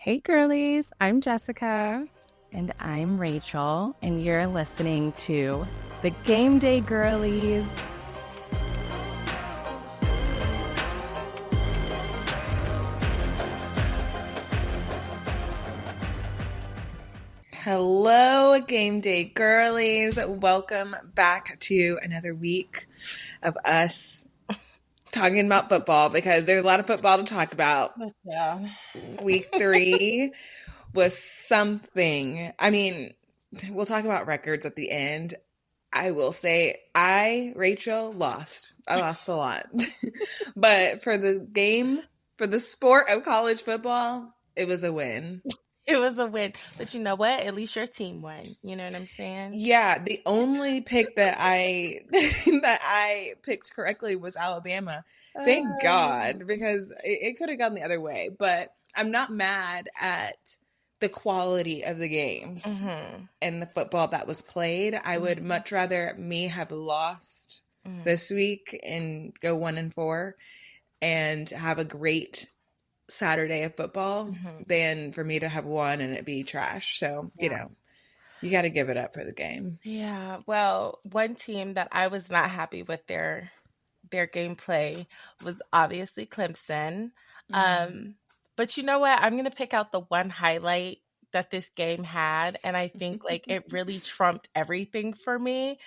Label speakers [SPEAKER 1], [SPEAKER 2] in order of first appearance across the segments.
[SPEAKER 1] Hey, girlies, I'm Jessica.
[SPEAKER 2] And I'm Rachel, and you're listening to the Game Day Girlies.
[SPEAKER 3] Hello, Game Day Girlies. Welcome back to another week of us talking about football because there's a lot of football to talk about.
[SPEAKER 1] Yeah.
[SPEAKER 3] Week 3 was something. I mean, we'll talk about records at the end. I will say Rachel, lost. I lost a lot. But for the sport of college football, it was a win.
[SPEAKER 1] It was a win. But you know what? At least your team won. You know what I'm saying?
[SPEAKER 3] Yeah, the only pick that I that I picked correctly was Alabama. Thank God, because it could have gone the other way. But I'm not mad at the quality of the games and the football that was played. I would much rather me have lost this week and go 1-4 and have a great Saturday of football than for me to have won and it be trash. So, you got to give it up for the game.
[SPEAKER 1] Yeah. Well, one team that I was not happy with their gameplay was obviously Clemson. But you know what? I'm going to pick out the one highlight that this game had, and I think like it really trumped everything for me,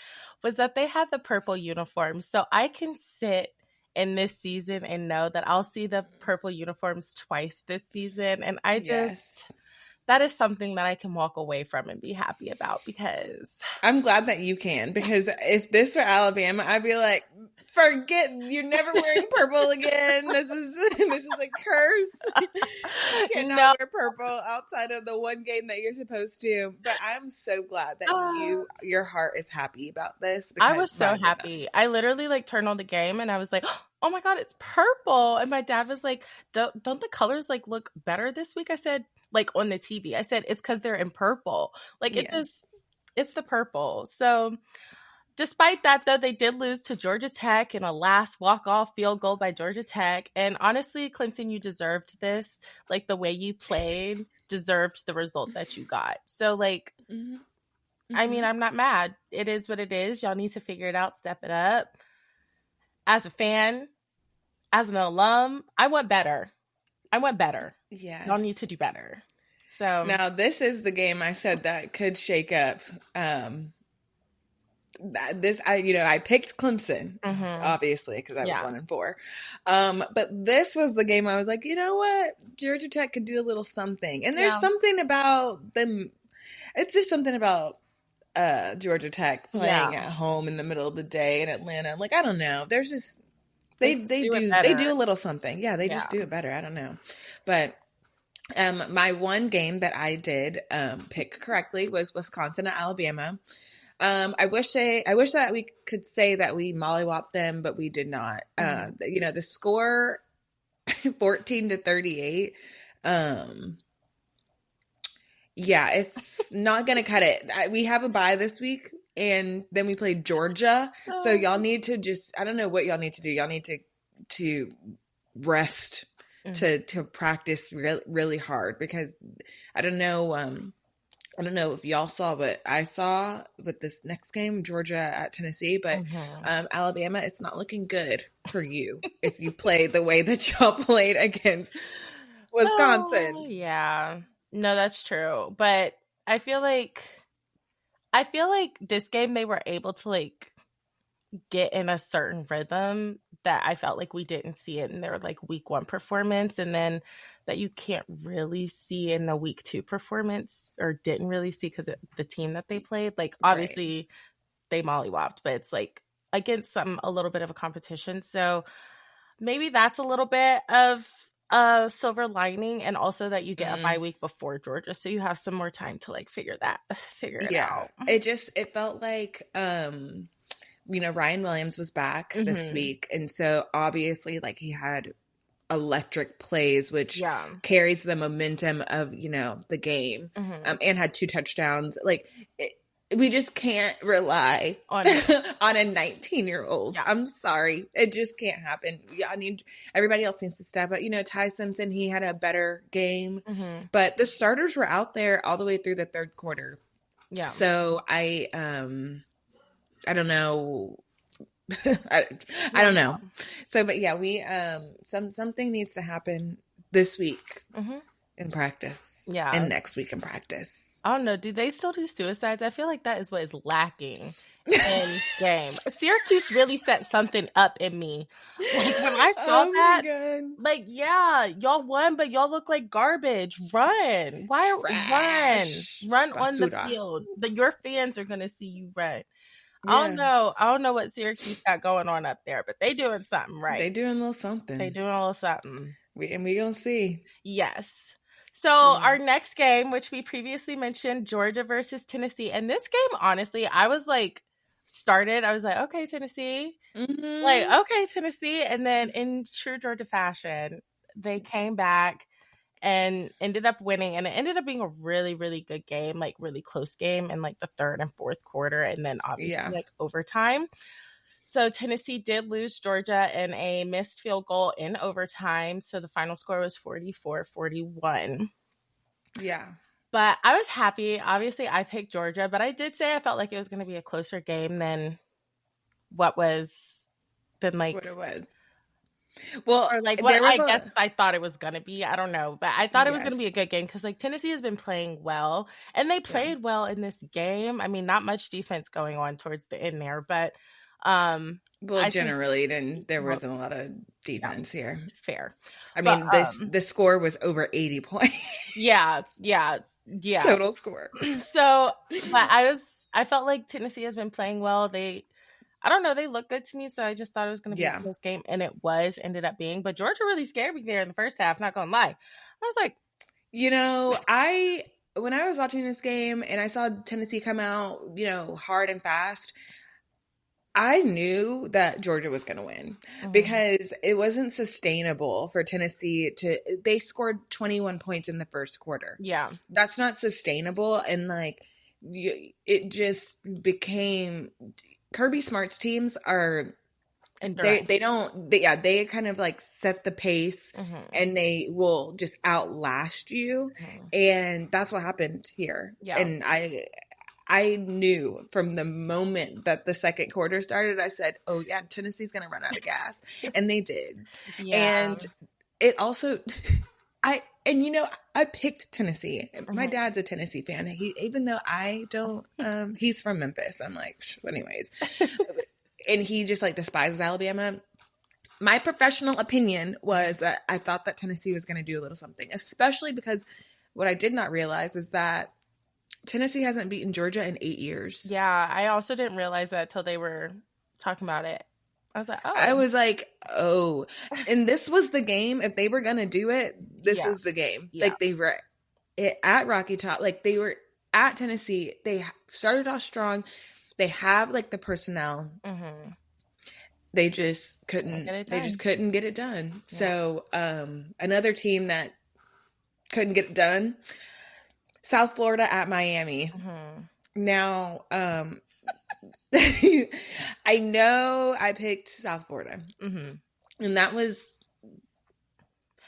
[SPEAKER 1] was that they had the purple uniforms. So I can sit in this season and know that I'll see the purple uniforms twice this season, and I just that is something that I can walk away from and be happy about because
[SPEAKER 3] I'm glad that you can, because if this were Alabama, I'd be like, forget, you're never wearing purple again. This is a curse. You cannot wear purple outside of the one game that you're supposed to. But I'm so glad that your heart is happy about this.
[SPEAKER 1] I was so happy. I literally like turned on the game and I was like, oh my God, it's purple. And my dad was like, don't the colors like look better this week? I said, like on the TV. I said, it's because they're in purple. Like it's the purple. So despite that, though, they did lose to Georgia Tech in a last walk-off field goal by Georgia Tech. And honestly, Clemson, you deserved this. Like, the way you played deserved the result that you got. So, like, I mean, I'm not mad. It is what it is. Y'all need to figure it out, step it up. As a fan, as an alum, I want better.
[SPEAKER 3] Yes.
[SPEAKER 1] Y'all need to do better. So
[SPEAKER 3] now this is the game I said that could shake up. I picked Clemson, obviously, because I was 1-4. But this was the game I was like, you know what? Georgia Tech could do a little something. And there's something about them. It's just something about Georgia Tech playing at home in the middle of the day in Atlanta. Like, I don't know. There's just they do a little something. Yeah, they just do it better. I don't know. But my one game that I did pick correctly was Wisconsin at Alabama. I wish that we could say that we mollywopped them, but we did not. The score 14-38. Yeah, it's not going to cut it. We have a bye this week, and then we play Georgia. So y'all need to I don't know what y'all need to do. Y'all need to rest, to practice really hard, because I don't know if y'all saw what I saw with this next game, Georgia at Tennessee, but Alabama, it's not looking good for you if you play the way that y'all played against Wisconsin.
[SPEAKER 1] Yeah. No, that's true. But I feel like this game they were able to like get in a certain rhythm that I felt like we didn't see it in their like week 1 performance, and then that you can't really see in the week 2 performance, or didn't really see because the team that they played. Like obviously they mollywopped, but it's like against a little bit of a competition. So maybe that's a little bit of a silver lining, and also that you get a bye week before Georgia, so you have some more time to like figure it out.
[SPEAKER 3] It felt like Ryan Williams was back this week, and so obviously like he had electric plays, which carries the momentum of the game, and had 2 touchdowns. Like we just can't rely on a 19-year-old. Yeah. I'm sorry. It just can't happen. Yeah, everybody else needs to step up. Ty Simpson, he had a better game, but the starters were out there all the way through the third quarter. Yeah. So I don't know. I don't know. So, but yeah, we something needs to happen this week in practice. Yeah. And next week in practice.
[SPEAKER 1] I don't know. Do they still do suicides? I feel like that is what is lacking in game. Syracuse really set something up in me. Like when I saw that, like, yeah, y'all won, but y'all look like garbage. Run. Run on the field. Your fans are gonna see you run. Yeah. I don't know what Syracuse got going on up there, but they doing something right.
[SPEAKER 3] They doing a little something.
[SPEAKER 1] They doing a little something.
[SPEAKER 3] We gonna see.
[SPEAKER 1] Yes. So our next game, which we previously mentioned, Georgia versus Tennessee. And this game, honestly, I was like, okay, Tennessee. Like, okay, Tennessee. And then in true Georgia fashion, they came back and ended up winning. And it ended up being a really, really good game, like really close game in like the third and fourth quarter. And then obviously like overtime. So Tennessee did lose Georgia in a missed field goal in overtime. So the final score was 44-41.
[SPEAKER 3] Yeah.
[SPEAKER 1] But I was happy. Obviously, I picked Georgia, but I did say I felt like it was going to be a closer game than what it was.
[SPEAKER 3] Well,
[SPEAKER 1] or like what I guess I thought it was going to be. I don't know. But I thought it was going to be a good game because like Tennessee has been playing well. And they played well in this game. I mean, not much defense going on towards the end there, but
[SPEAKER 3] generally, there wasn't a lot of defense here.
[SPEAKER 1] Fair.
[SPEAKER 3] I mean, the score was over 80 points.
[SPEAKER 1] Yeah.
[SPEAKER 3] Total score.
[SPEAKER 1] So, but I felt like Tennessee has been playing well. I don't know, they look good to me, so I just thought it was going to be a close game, and it ended up being. But Georgia really scared me there in the first half, not going to lie. I was like...
[SPEAKER 3] when I was watching this game and I saw Tennessee come out, hard and fast, I knew that Georgia was going to win because it wasn't sustainable for Tennessee they scored 21 points in the first quarter.
[SPEAKER 1] Yeah.
[SPEAKER 3] That's not sustainable. And it just became Kirby Smart's teams are, they kind of like set the pace and they will just outlast you. And that's what happened here. Yeah. And I knew from the moment that the second quarter started, I said, oh yeah, Tennessee's going to run out of gas. And they did. Yeah. And it also, I picked Tennessee. My dad's a Tennessee fan. Even though I don't, he's from Memphis. I'm like, anyways. And he just like despises Alabama. My professional opinion was that I thought that Tennessee was going to do a little something, especially because what I did not realize is that Tennessee hasn't beaten Georgia in 8 years.
[SPEAKER 1] Yeah, I also didn't realize that till they were talking about it. I was like, oh. And this was the game. If they were going to do it, this was the game. Yeah. Like, they were at Rocky Top. Like, they were at Tennessee. They started off strong. They have, like, the personnel. They just couldn't get it done. Yeah. So, another team that couldn't get it done, South Florida at Miami. Now, I know I picked South Florida. And that was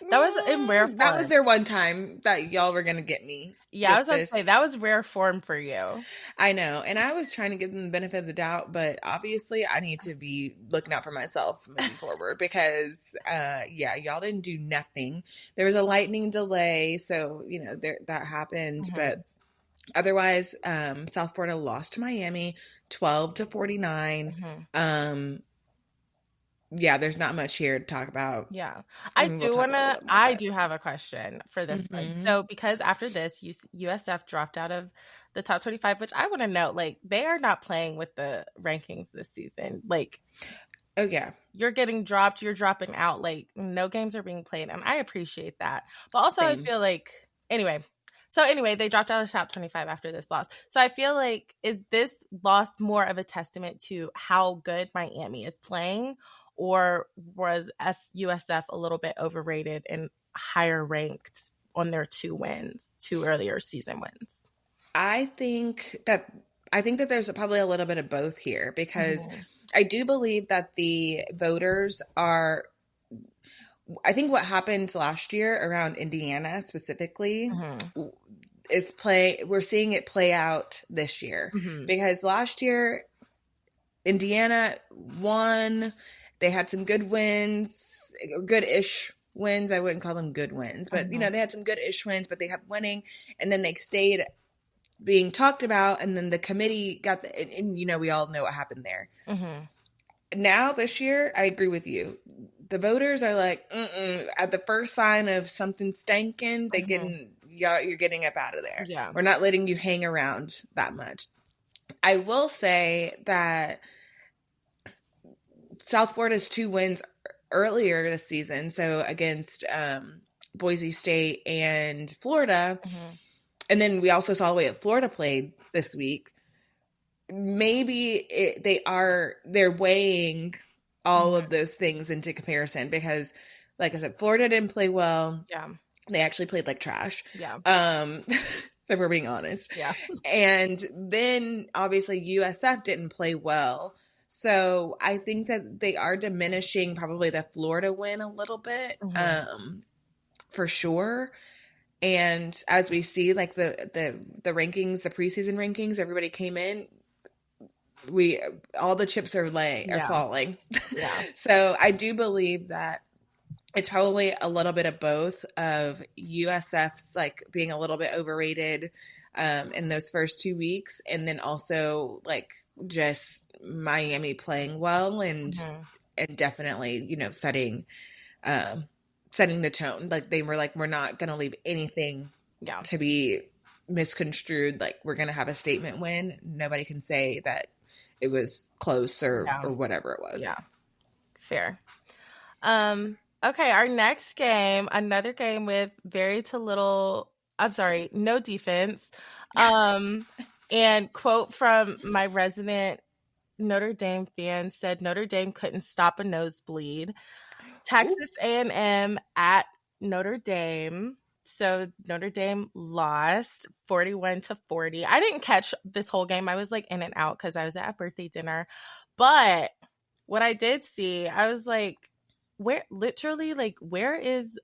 [SPEAKER 1] in rare form. That was their one time that y'all were going to get me. Yeah, I was about to say, that was rare form for you.
[SPEAKER 3] I know. And I was trying to give them the benefit of the doubt, but obviously I need to be looking out for myself moving forward because, y'all didn't do nothing. There was a lightning delay, so, that happened. But otherwise, South Florida lost to Miami 12-49. Yeah, there's not much here to talk about.
[SPEAKER 1] Yeah. I do have a question for this one. So because after this, USF dropped out of the top 25, which I want to note, like, they are not playing with the rankings this season. Like,
[SPEAKER 3] oh yeah,
[SPEAKER 1] you're getting dropped, you're dropping out, like, no games are being played, and I appreciate that. But also I feel like, anyway, they dropped out of the top 25 after this loss. So I feel like, is this loss more of a testament to how good Miami is playing, or was USF a little bit overrated and higher ranked on their two earlier season wins?
[SPEAKER 3] I think that I think that there's probably a little bit of both here, because I do believe that the voters are, I think what happened last year around Indiana specifically is we're seeing it play out this year, because last year Indiana won. They had some good wins, good-ish wins. I wouldn't call them good wins, but they had some good-ish wins, but they kept winning, and then they stayed being talked about, and then the committee got and we all know what happened there. Now this year, I agree with you. The voters are like, at the first sign of something stinking, you're getting up out of there.
[SPEAKER 1] Yeah.
[SPEAKER 3] We're not letting you hang around that much. I will say that South Florida's 2 wins earlier this season, so against Boise State and Florida, and then we also saw the way that Florida played this week. Maybe they're weighing all of those things into comparison, because, like I said, Florida didn't play well.
[SPEAKER 1] Yeah.
[SPEAKER 3] They actually played like trash.
[SPEAKER 1] Yeah.
[SPEAKER 3] If we're being honest.
[SPEAKER 1] Yeah.
[SPEAKER 3] And then obviously USF didn't play well. So I think that they are diminishing probably the Florida win a little bit, for sure. And as we see, like the rankings, the preseason rankings, everybody came in. All the chips are falling.
[SPEAKER 1] Yeah.
[SPEAKER 3] So I do believe that it's probably a little bit of both of USF's like being a little bit overrated in those first 2 weeks, and then also like just Miami playing well and definitely setting the tone. Like they were like, we're not gonna leave anything to be misconstrued. Like we're gonna have a statement win. Nobody can say that it was close or whatever it was.
[SPEAKER 1] Yeah. Fair. Okay, our next game, another game with no defense. And quote from my resident Notre Dame fan said, Notre Dame couldn't stop a nosebleed. Texas A&M at Notre Dame. So Notre Dame lost 41-40. I didn't catch this whole game. I was like in and out because I was at a birthday dinner. But what I did see, I was like, where is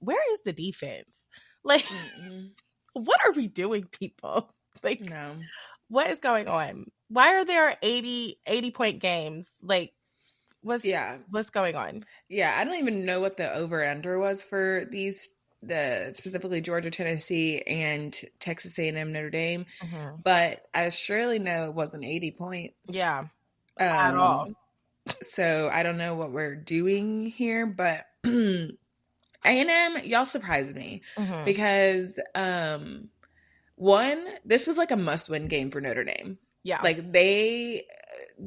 [SPEAKER 1] the defense? Like, what are we doing, people? Like,
[SPEAKER 3] no.
[SPEAKER 1] What is going on? Why are there 80 point games? Like, what's going on?
[SPEAKER 3] Yeah, I don't even know what the over-under was for specifically Georgia, Tennessee, and Texas A&M, Notre Dame. But I surely know it wasn't 80 points.
[SPEAKER 1] Yeah, at all.
[SPEAKER 3] So I don't know what we're doing here, but A&M, y'all surprised me because one, this was like a must-win game for Notre Dame.
[SPEAKER 1] Yeah,
[SPEAKER 3] like they're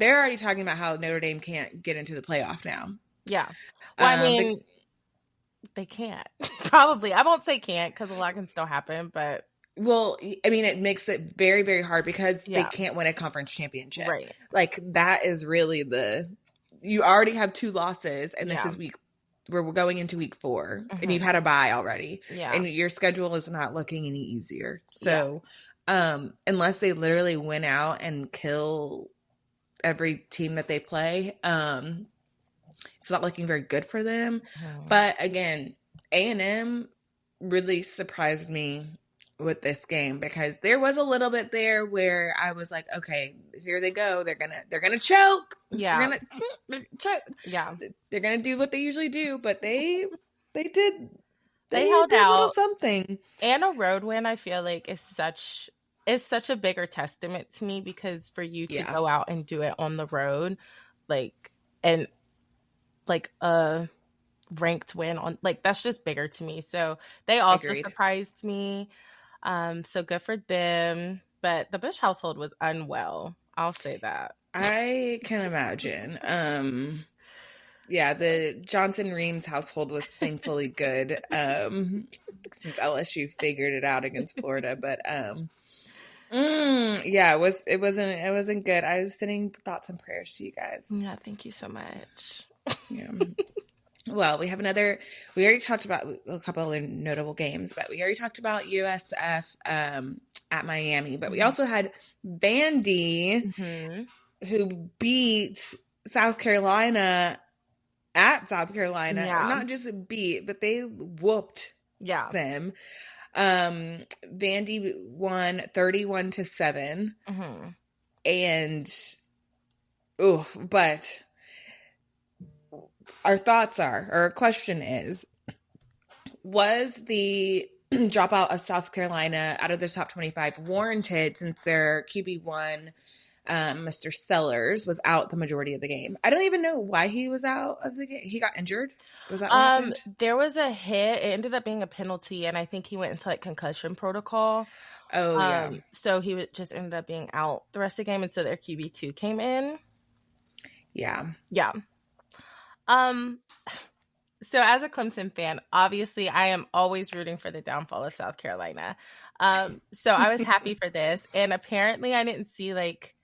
[SPEAKER 3] already talking about how Notre Dame can't get into the playoff now.
[SPEAKER 1] Yeah, well, I mean, they can't. Probably, I won't say can't because a lot can still happen, but.
[SPEAKER 3] Well, I mean, it makes it very, very hard because they can't win a conference championship.
[SPEAKER 1] Right.
[SPEAKER 3] Like, that is really you already have 2 losses, and this is we're going into week 4, and you've had a bye already.
[SPEAKER 1] Yeah.
[SPEAKER 3] And your schedule is not looking any easier. So, unless they literally win out and kill every team that they play, it's not looking very good for them. But again, A&M really surprised me with this game because there was a little bit there where I was like, okay, here they go. They're gonna choke.
[SPEAKER 1] Yeah.
[SPEAKER 3] They're gonna choke.
[SPEAKER 1] Yeah.
[SPEAKER 3] They're gonna do what they usually do, but they did.
[SPEAKER 1] They held
[SPEAKER 3] did
[SPEAKER 1] out.
[SPEAKER 3] A little something.
[SPEAKER 1] And a road win, I feel like, is such a bigger testament to me because for you to go out and do it on the road, and a ranked win on, that's just bigger to me. So they also surprised me. So good for them. But the Bush household was unwell. I'll say that.
[SPEAKER 3] I can imagine. The Johnson Reams household was thankfully good. Since LSU figured it out against Florida, but it wasn't good. I was sending thoughts and prayers to you guys.
[SPEAKER 1] Yeah, thank you so much.
[SPEAKER 3] Yeah. Well, we already talked about a couple other notable games, but we already talked about USF at Miami, but we also had Vandy, who beat South Carolina at South Carolina.
[SPEAKER 1] Yeah.
[SPEAKER 3] Not just beat, but they whooped them. Vandy won 31-7. And, but our question is, was the dropout of South Carolina out of the top 25 warranted, since their QB1, Mr. Sellers, was out the majority of the game? I don't even know why he was out of the game. He got injured? Was that what happened?
[SPEAKER 1] There was a hit. It ended up being a penalty, and I think he went into like concussion protocol.
[SPEAKER 3] Oh, yeah.
[SPEAKER 1] So he just ended up being out the rest of the game, and so their QB2 came in.
[SPEAKER 3] Yeah.
[SPEAKER 1] Yeah. So as a Clemson fan, obviously I am always rooting for the downfall of South Carolina. So I was happy for this. And apparently I didn't see like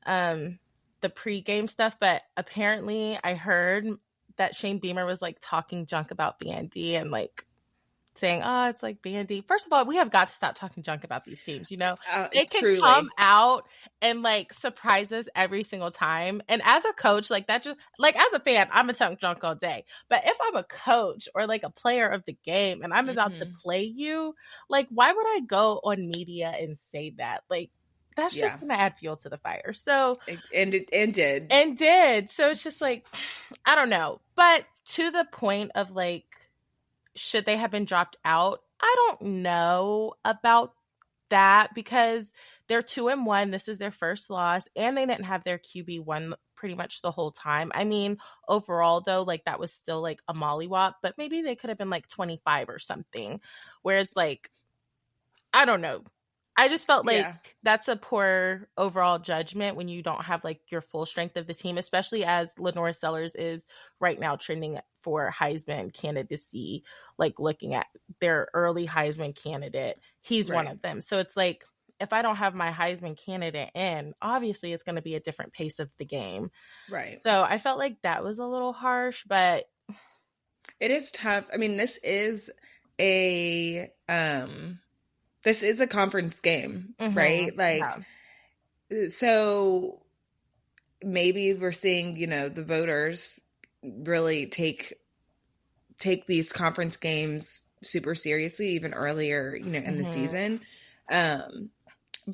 [SPEAKER 1] the pregame stuff, but apparently I heard that Shane Beamer was like talking junk about Vandy and like saying, oh, it's like Vandy. First of all, we have got to stop talking junk about these teams, you know? They can truly come out and like surprise us every single time. And as a coach, like that just like as a fan, I'm a talk junk all day. But if I'm a coach or like a player of the game and I'm about to play you, like why would I go on media and say that? Like that's just gonna add fuel to the fire. So
[SPEAKER 3] it did.
[SPEAKER 1] So it's just like I don't know. But to the point of like, should they have been dropped out? I don't know about that because they're 2-1. This is their first loss, and they didn't have their QB1 pretty much the whole time. I mean, overall, though, like that was still like a mollywop, but maybe they could have been like 25 or something, where it's like, I don't know. I just felt like that's a poor overall judgment when you don't have like your full strength of the team, especially as Lenore Sellers is right now trending for Heisman candidacy, like looking at their early Heisman candidate. He's one of them. So it's like, if I don't have my Heisman candidate in, obviously it's going to be a different pace of the game.
[SPEAKER 3] Right.
[SPEAKER 1] So I felt like that was a little harsh, but
[SPEAKER 3] it is tough. I mean, this is a conference game, right? Like, so maybe we're seeing, you know, the voters really take these conference games super seriously, even earlier, you know, in the season.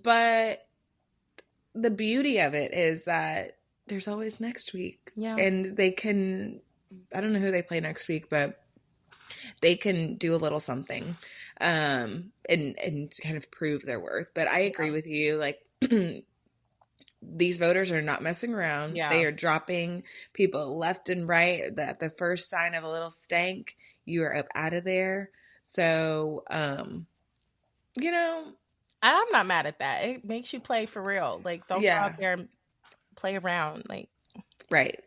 [SPEAKER 3] But the beauty of it is that there's always next week. Yeah. And they can, I don't know who they play next week, but they can do a little something and kind of prove their worth. But I agree with you. Like, these voters are not messing around. Yeah. They are dropping people left and right. That the first sign of a little stank, you are up out of there. So, you know.
[SPEAKER 1] I'm not mad at that. It makes you play for real. Like, don't go out there and play around. Like,
[SPEAKER 3] right.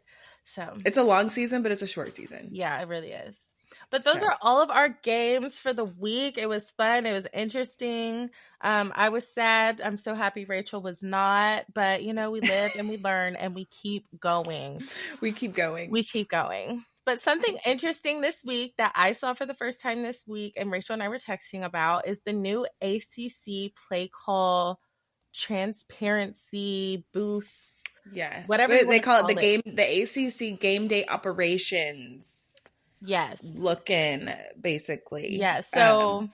[SPEAKER 1] So
[SPEAKER 3] it's a long season, but it's a short season.
[SPEAKER 1] Yeah, it really is. But those are all of our games for the week. It was fun. It was interesting. I was sad. I'm so happy Rachel was not. But, you know, we live and we learn and we keep going.
[SPEAKER 3] We keep going.
[SPEAKER 1] But something interesting this week that I saw for the first time this week, and Rachel and I were texting about, is the new ACC play call transparency booth.
[SPEAKER 3] Yes. Whatever they call it, the ACC game day operations.
[SPEAKER 1] Yes.
[SPEAKER 3] Looking, basically.
[SPEAKER 1] Yeah. So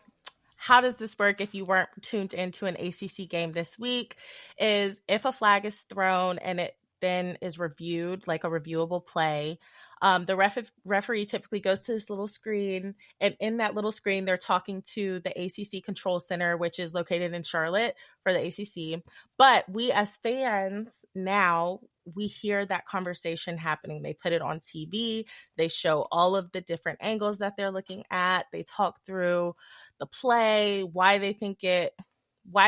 [SPEAKER 1] how does this work if you weren't tuned into an ACC game this week? Is if a flag is thrown and it then is reviewed, like a reviewable play, the referee typically goes to this little screen, and in that little screen, they're talking to the ACC Control Center, which is located in Charlotte for the ACC. But we as fans now, we hear that conversation happening. They put it on TV. They show all of the different angles that they're looking at. They talk through the play, why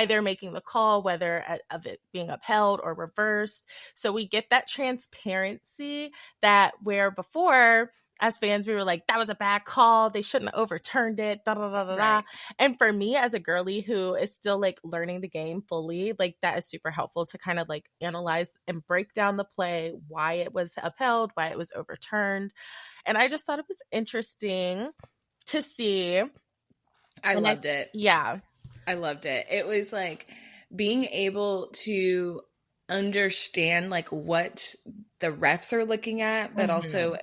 [SPEAKER 1] they're making the call, whether of it being upheld or reversed. So we get that transparency that where before as fans, we were like, that was a bad call. They shouldn't have overturned it. Da, da, da, da, da. And for me as a girly who is still like learning the game fully, like that is super helpful to kind of like analyze and break down the play, why it was upheld, why it was overturned. And I just thought it was interesting to see.
[SPEAKER 3] I loved it.
[SPEAKER 1] Yeah.
[SPEAKER 3] I loved it. It was like being able to understand like what the refs are looking at, but also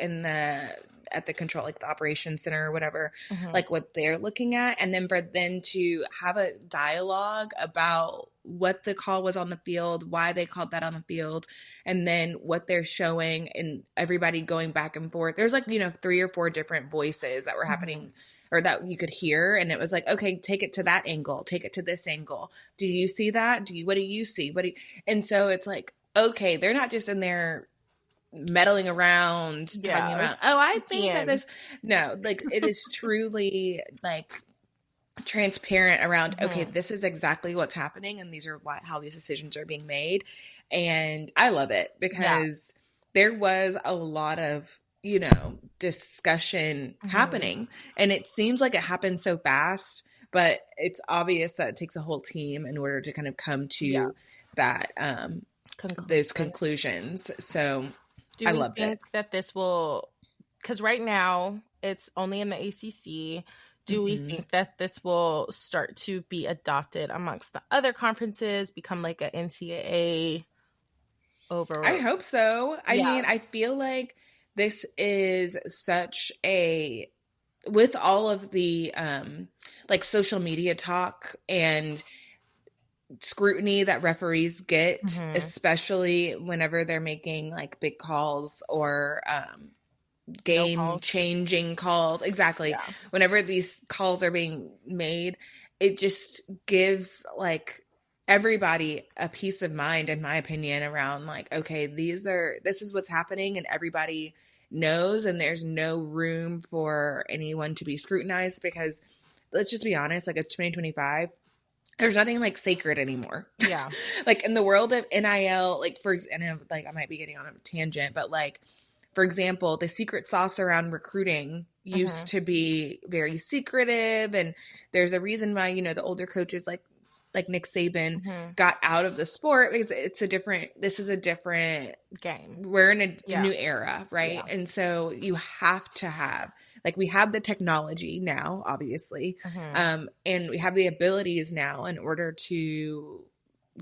[SPEAKER 3] at the control, like the operations center or whatever, like what they're looking at. And then for them to have a dialogue about what the call was on the field, why they called that on the field, and then what they're showing, and everybody going back and forth. There's like, 3 or 4 different voices that were happening or that you could hear. And it was like, okay, take it to that angle, take it to this angle. Do you see that? What do you see? And so it's like, okay, they're not just in there meddling around, talking about, I think that this, no, like it is truly like transparent around, okay, this is exactly what's happening and these are how these decisions are being made. And I love it because there was a lot of, discussion happening, and it seems like it happened so fast, but it's obvious that it takes a whole team in order to kind of come to that, those conclusions. So
[SPEAKER 1] do we think that this will, because right now it's only in the ACC, do we think that this will start to be adopted amongst the other conferences, become like an NCAA over?
[SPEAKER 3] I hope so. I mean, I feel like this is such a, with all of the like social media talk and scrutiny that referees get, especially whenever they're making like big calls or game changing calls. Exactly. Whenever these calls are being made, it just gives like everybody a peace of mind, in my opinion, around like, okay, this is what's happening and everybody knows, and there's no room for anyone to be scrutinized, because let's just be honest, like it's 2025. There's nothing like sacred anymore.
[SPEAKER 1] Yeah.
[SPEAKER 3] Like in the world of NIL, like I might be getting on a tangent, but like, for example, the secret sauce around recruiting used to be very secretive. And there's a reason why, the older coaches like Nick Saban got out of the sport, because this is a different
[SPEAKER 1] game.
[SPEAKER 3] We're in a new era, right? Yeah. And so you have to have, like, we have the technology now, obviously, and we have the abilities now in order to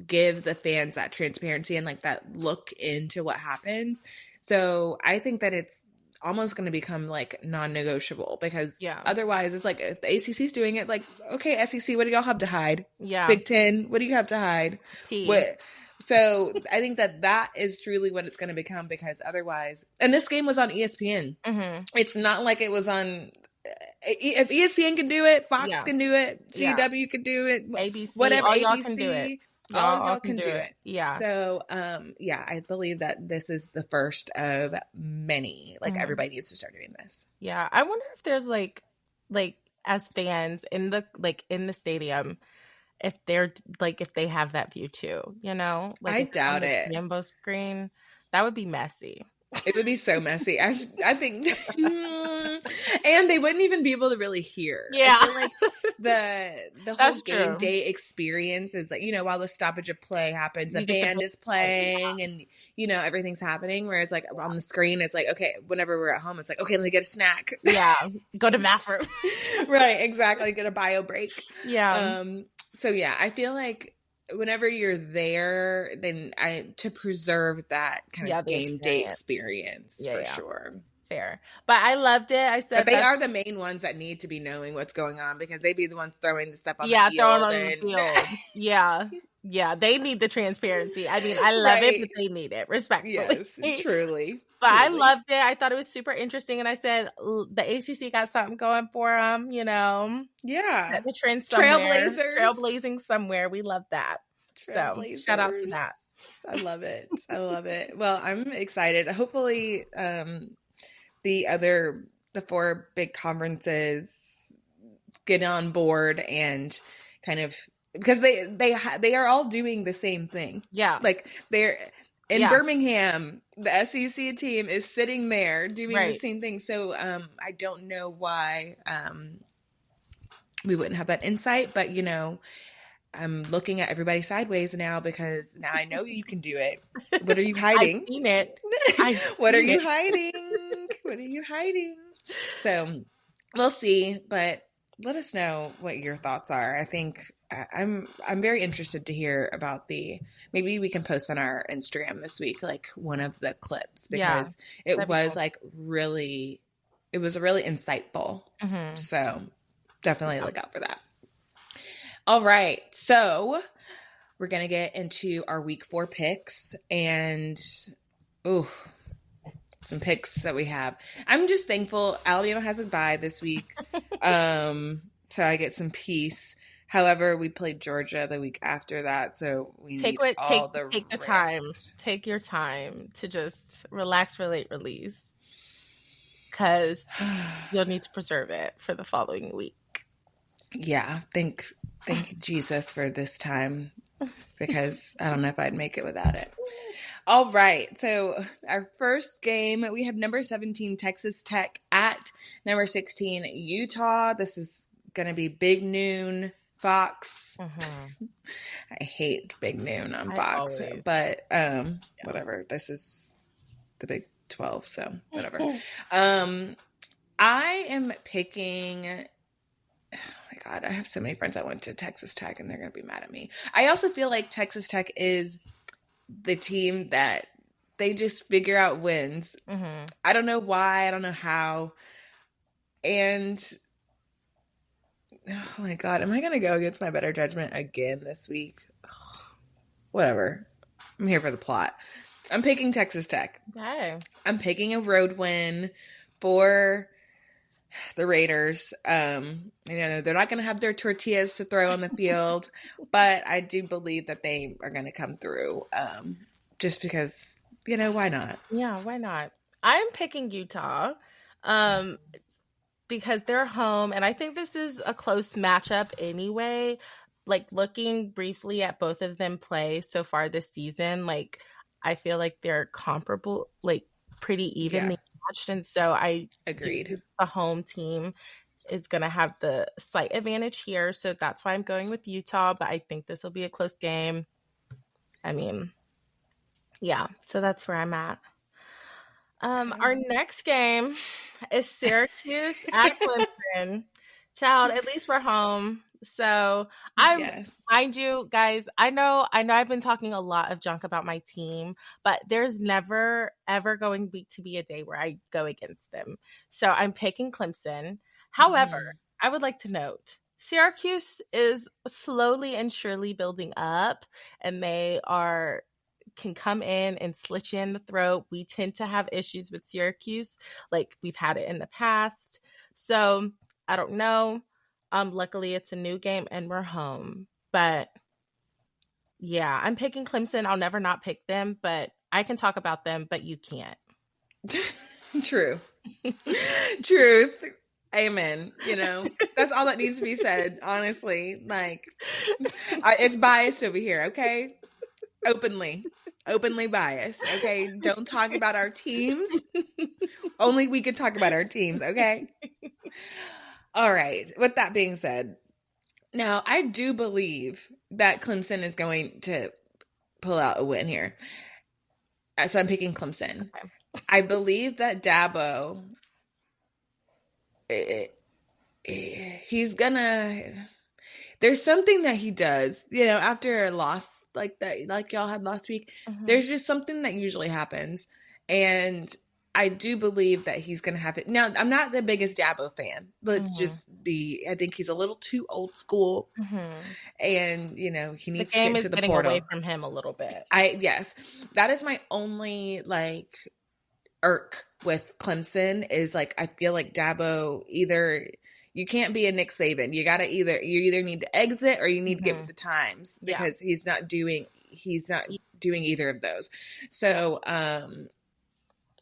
[SPEAKER 3] give the fans that transparency and like that look into what happens. So I think that it's almost going to become like non-negotiable, because otherwise it's like, if the ACC's doing it, like, okay, SEC, what do y'all have to hide? Big Ten, what do you have to hide? So I think that is truly what it's going to become, because otherwise, and this game was on ESPN. It's not like it was on, if ESPN can do it, Fox can do it, CW can do it,
[SPEAKER 1] ABC,
[SPEAKER 3] whatever,
[SPEAKER 1] all
[SPEAKER 3] ABC,
[SPEAKER 1] y'all can do it.
[SPEAKER 3] All y'all can do it.
[SPEAKER 1] Yeah.
[SPEAKER 3] So, I believe that this is the first of many. Like, everybody needs to start doing this.
[SPEAKER 1] Yeah. I wonder if there's like as fans in the stadium, if they're like, if they have that view too, like
[SPEAKER 3] I doubt it.
[SPEAKER 1] Jumbo screen, that would be messy.
[SPEAKER 3] It would be so messy. I think, and they wouldn't even be able to really hear.
[SPEAKER 1] Yeah,
[SPEAKER 3] I feel like the whole game day experience is like, while the stoppage of play happens, a band is playing, and everything's happening. Whereas like on the screen, it's like, okay, whenever we're at home, it's like, okay, let me get a snack.
[SPEAKER 1] Yeah, go to bathroom.
[SPEAKER 3] Right, exactly. Get a bio break.
[SPEAKER 1] Yeah.
[SPEAKER 3] So yeah, I feel like whenever you're there, then to preserve that kind of game day experience for sure.
[SPEAKER 1] Fair. But I loved it. I said,
[SPEAKER 3] but they are the main ones that need to be knowing what's going on, because they be the ones throwing the stuff on the field.
[SPEAKER 1] Throwing on the field. Yeah. Yeah. They need the transparency. I mean, I love it, but they need it, respectfully.
[SPEAKER 3] Yes, truly.
[SPEAKER 1] But I loved it. I thought it was super interesting. And I said, the ACC got something going for them, Yeah. The trend somewhere. Trailblazing somewhere. We love that. So shout out to that.
[SPEAKER 3] I love it. I love it. Well, I'm excited. Hopefully, the 4 big conferences get on board and kind of, because they are all doing the same thing.
[SPEAKER 1] Yeah.
[SPEAKER 3] Like in Birmingham, the SEC team is sitting there doing the same thing. So I don't know why we wouldn't have that insight, but you know, I'm looking at everybody sideways now because now I know you can do it. What are you hiding?
[SPEAKER 1] I've seen it.
[SPEAKER 3] What are you hiding? What are you hiding? So we'll see, but let us know what your thoughts are. I think I'm very interested to hear about maybe we can post on our Instagram this week, like one of the clips, because it was like really insightful. Mm-hmm. So definitely look out for that. All right. So we're going to get into our week 4 picks and, some picks that we have. I'm just thankful Alabama has a bye this week. So I get some peace. However, we played Georgia the week after that, so we take the
[SPEAKER 1] time. Take your time to just relax, relate, release, because you'll need to preserve it for the following week.
[SPEAKER 3] Yeah, thank Jesus for this time, because I don't know if I'd make it without it. All right, so our first game, we have number 17 Texas Tech at number 16 Utah. This is going to be big noon Fox. Mm-hmm. I hate big noon on Fox, but whatever. This is the Big 12, so whatever. I am picking. Oh my God, I have so many friends that went to Texas Tech, and they're going to be mad at me. I also feel like Texas Tech is the team that they just figure out wins. Mm-hmm. I don't know why. I don't know how. And oh my God, am I going to go against my better judgment again this week? Whatever. I'm here for the plot. I'm picking Texas Tech. Okay. I'm picking a road win for the Raiders. You know, they're not going to have their tortillas to throw on the field, but I do believe that they are going to come through. Just because, you know, why not?
[SPEAKER 1] Yeah, why not? I'm picking Utah. Because they're home, and I think this is a close matchup anyway. Like, looking briefly at both of them play so far this season, like, I feel like they're comparable, like, pretty evenly matched, and so I
[SPEAKER 3] agreed.
[SPEAKER 1] The home team is going to have the slight advantage here, so that's why I'm going with Utah, but I think this will be a close game. I mean, yeah, so that's where I'm at. Our next game is Syracuse at Clemson. Child, at least we're home. So mind you, guys, I know I've been talking a lot of junk about my team, but there's never ever going to be a day where I go against them. So I'm picking Clemson. However, I would like to note Syracuse is slowly and surely building up, and they can come in and slit you in the throat. We tend to have issues with Syracuse, like we've had it in the past. So I don't know. Luckily it's a new game and we're home. But yeah, I'm picking Clemson. I'll never not pick them, but I can talk about them, but you can't.
[SPEAKER 3] True. Truth. Amen. You know, that's all that needs to be said, honestly. Like, it's biased over here, okay? Openly biased, okay? Don't talk about our teams. Only we could talk about our teams, okay? All right. With that being said, now I do believe that Clemson is going to pull out a win here. So I'm picking Clemson. Okay. I believe that Dabo, he's gonna... There's something that he does, you know, after a loss like that, like y'all had last week. Mm-hmm. There's just something that usually happens. And I do believe that he's going to have it. Now, I'm not the biggest Dabo fan. Let's just be, I think he's a little too old school. Mm-hmm. And, you know, he needs to get into the portal. The game is getting
[SPEAKER 1] away from him a little bit.
[SPEAKER 3] Yes. That is my only, like, irk with Clemson is, like, I feel like Dabo either... You can't be a Nick Saban. You either need to exit or you need to get with the times because he's not doing either of those. So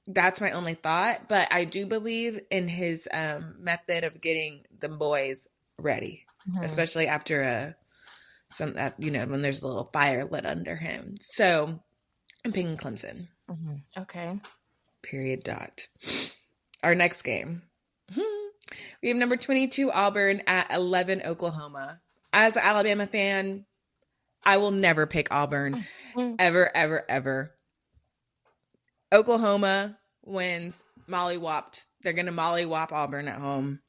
[SPEAKER 3] that's my only thought. But I do believe in his method of getting the boys ready, especially after when there's a little fire lit under him. So I'm picking Clemson.
[SPEAKER 1] Mm-hmm. Okay.
[SPEAKER 3] Period. Dot. Our next game. We have number 22 Auburn at 11 Oklahoma. As an Alabama fan, I will never pick Auburn. Ever, ever, ever. Oklahoma wins. Mollywopped. They're going to mollywop Auburn at home.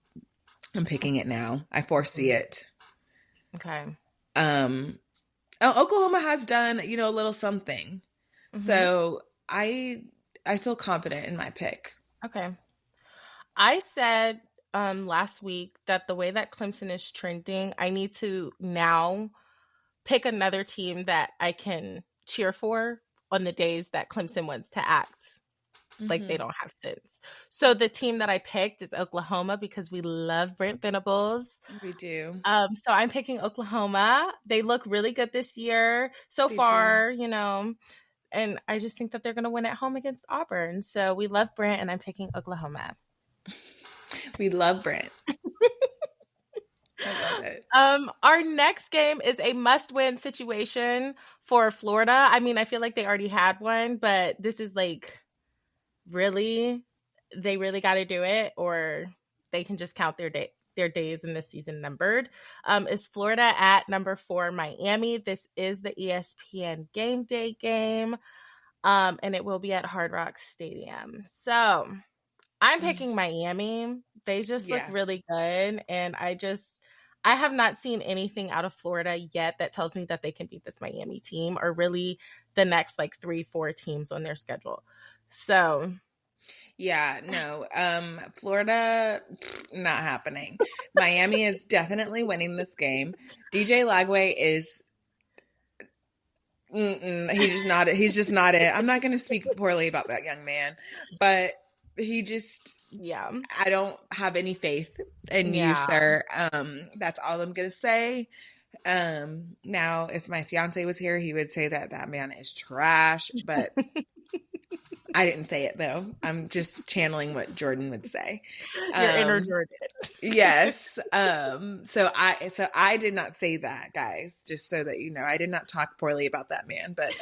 [SPEAKER 3] I'm picking it now. I foresee it.
[SPEAKER 1] Okay.
[SPEAKER 3] Oklahoma has done, a little something. Mm-hmm. So I feel confident in my pick.
[SPEAKER 1] Okay. I said last week that the way that Clemson is trending, I need to now pick another team that I can cheer for on the days that Clemson wants to act like they don't have sense. So the team that I picked is Oklahoma because we love Brent Venables.
[SPEAKER 3] We do.
[SPEAKER 1] So I'm picking Oklahoma. They look really good this year so far, and I just think that they're going to win at home against Auburn. So we love Brent, and I'm picking Oklahoma.
[SPEAKER 3] We love Brent. I love it.
[SPEAKER 1] Our next game is a must-win situation for Florida. I mean, I feel like they already had one, but this is like really, they really got to do it, or they can just count their days in this season numbered. Is Florida at number 4 Miami. This is the ESPN Game Day game, and it will be at Hard Rock Stadium. So I'm picking Miami. They just look really good, and I have not seen anything out of Florida yet that tells me that they can beat this Miami team, or really the next like 3-4 teams on their schedule. So
[SPEAKER 3] yeah, no, Florida, not happening. Miami is definitely winning this game. DJ Lagway is, he's just not it. I'm not going to speak poorly about that young man, but he just, I don't have any faith in you, sir. That's all I'm going to say. Now, if my fiance was here, he would say that man is trash, but I didn't say it though. I'm just channeling what Jordan would say.
[SPEAKER 1] Your inner Jordan.
[SPEAKER 3] Yes. So I did not say that, guys, just so that you know. I did not talk poorly about that man, but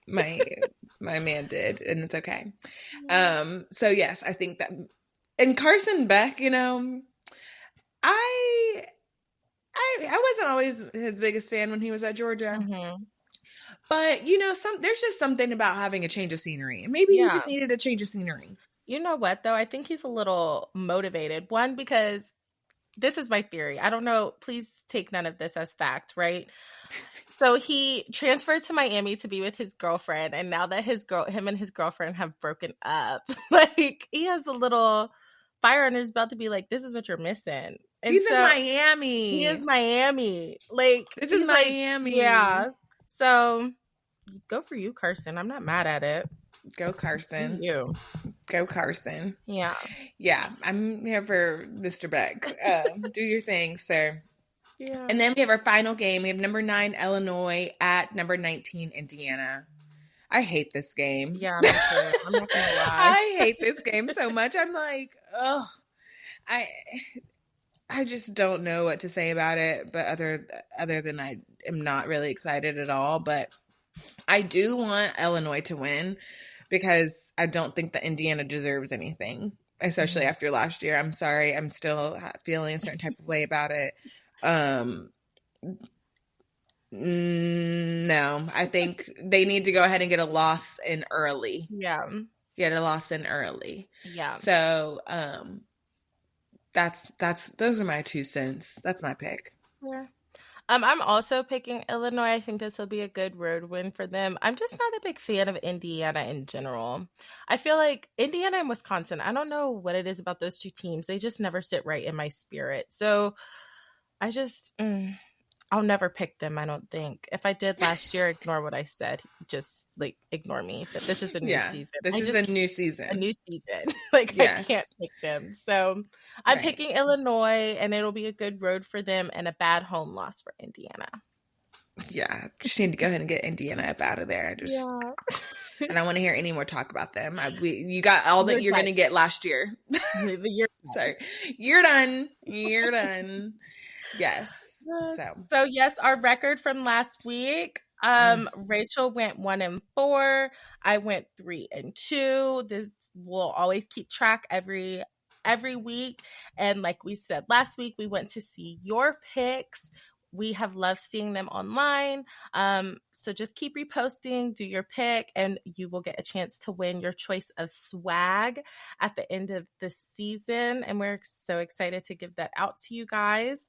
[SPEAKER 3] my man did, and it's okay. So yes, I think that, and Carson Beck, I wasn't always his biggest fan when he was at Georgia. Mm-hmm. But, there's just something about having a change of scenery. And maybe he just needed a change of scenery.
[SPEAKER 1] You know what, though? I think he's a little motivated. One, because this is my theory. I don't know. Please take none of this as fact, right? So he transferred to Miami to be with his girlfriend. And now that him and his girlfriend have broken up, like, he has a little fire under his belt to be like, this is what you're missing. And
[SPEAKER 3] he's in Miami.
[SPEAKER 1] He is Miami. Like,
[SPEAKER 3] this is Miami.
[SPEAKER 1] Yeah. So go for you, Carson. I'm not mad at it.
[SPEAKER 3] Go Carson.
[SPEAKER 1] You.
[SPEAKER 3] Go Carson.
[SPEAKER 1] Yeah.
[SPEAKER 3] Yeah. I'm here for Mr. Beck. Do your thing, sir.
[SPEAKER 1] Yeah.
[SPEAKER 3] And then we have our final game. We have number 9 Illinois at number 19 Indiana. I hate this game.
[SPEAKER 1] Yeah, me too. I'm not gonna lie.
[SPEAKER 3] I hate this game so much. I'm like, oh, I just don't know what to say about it, but other than I am not really excited at all. But I do want Illinois to win because I don't think that Indiana deserves anything, especially after last year. I'm sorry. I'm still feeling a certain type of way about it. No, I think they need to go ahead and get a loss in early.
[SPEAKER 1] Yeah.
[SPEAKER 3] Get a loss in early.
[SPEAKER 1] Yeah.
[SPEAKER 3] So, those are my 2 cents. That's my pick.
[SPEAKER 1] Yeah. I'm also picking Illinois. I think this will be a good road win for them. I'm just not a big fan of Indiana in general. I feel like Indiana and Wisconsin, I don't know what it is about those 2 teams. They just never sit right in my spirit. So I just, I'll never pick them, I don't think. If I did last year, ignore what I said. Just, like, ignore me. But this is a new season.
[SPEAKER 3] This is a new season.
[SPEAKER 1] A new season. Like, yes. I can't pick them. So I'm picking Illinois, and it'll be a good road for them and a bad home loss for Indiana.
[SPEAKER 3] Yeah. Just need to go ahead and get Indiana up out of there. And I want to hear any more talk about them. You got all that you're going to get last year. Sorry. You're done. You're done. Yes. So
[SPEAKER 1] yes, our record from last week, Rachel went 1-4. I went 3-2. This will always keep track every week. And like we said last week, we went to see your picks. We have loved seeing them online. So just keep reposting, do your pick, and you will get a chance to win your choice of swag at the end of the season. And we're so excited to give that out to you guys.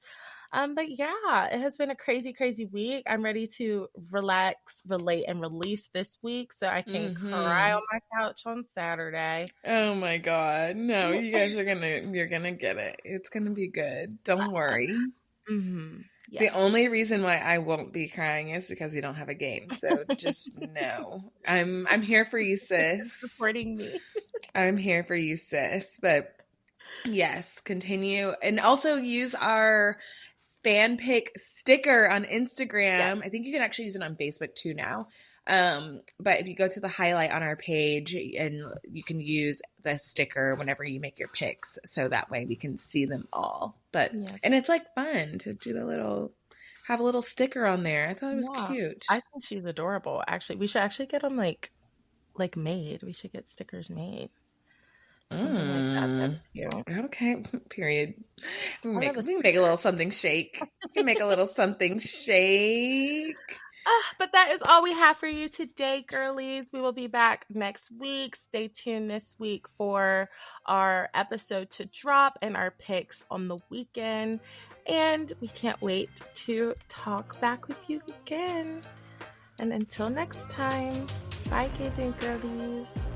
[SPEAKER 1] But yeah, it has been a crazy, crazy week. I'm ready to relax, relate, and release this week so I can cry on my couch on Saturday.
[SPEAKER 3] Oh my God. No, you guys you're gonna get it. It's gonna be good. Don't worry. Yes. The only reason why I won't be crying is because we don't have a game. So just know. I'm here for you, sis.
[SPEAKER 1] Supporting me.
[SPEAKER 3] I'm here for you, sis. But yes, continue. And also use our fan pick sticker on Instagram. Yes. I think you can actually use it on Facebook too now. But if you go to the highlight on our page, and you can use the sticker whenever you make your picks, so that way we can see them all. But yes. And it's like fun to do have a little sticker on there. I thought it was cute.
[SPEAKER 1] I think she's adorable. Actually, we should actually get them like made. We should get stickers made. Something like that.
[SPEAKER 3] Okay. Period. We can make a little something shake. We can make a little something shake.
[SPEAKER 1] But that is all we have for you today, girlies. We will be back next week. Stay tuned this week for our episode to drop and our picks on the weekend. And we can't wait to talk back with you again. And until next time, bye, Game Day Girlies.